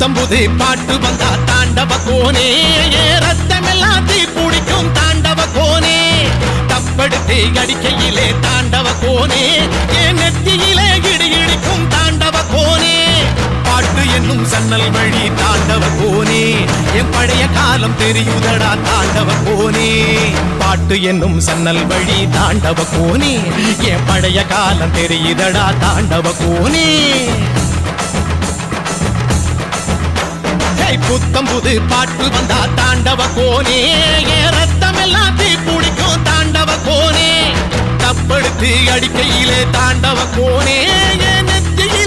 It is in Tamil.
புத்தம்புது பாட்டு வந்தா தாண்டவ கோனே ரத்தமெல்லாம் தீ பிடிக்கும் தாண்டவ கோனே தப்படுத்து அடிக்கையிலே தாண்டவ கோனே என் நெத்தியிலே இடி இடிக்கும் தாண்டவ கோனே பாட்டு என்னும் சன்னல் வழி தாண்டவ கோனே என் பழைய காலம் தெரியுதடா தாண்டவ கோனே பாட்டு என்னும் சன்னல் வழி தாண்டவ கோனே என் பழைய காலம் தெரியுதடா தாண்டவ கோனே புத்தம்புது பாட்டு வந்தா தாண்டவ கோனே ரத்தம் எல்லாம் தீ பிடிக்கும் தாண்டவ கோனே தப்படுத்து அடிக்கையிலே தாண்டவ கோனே நெத்தியிலே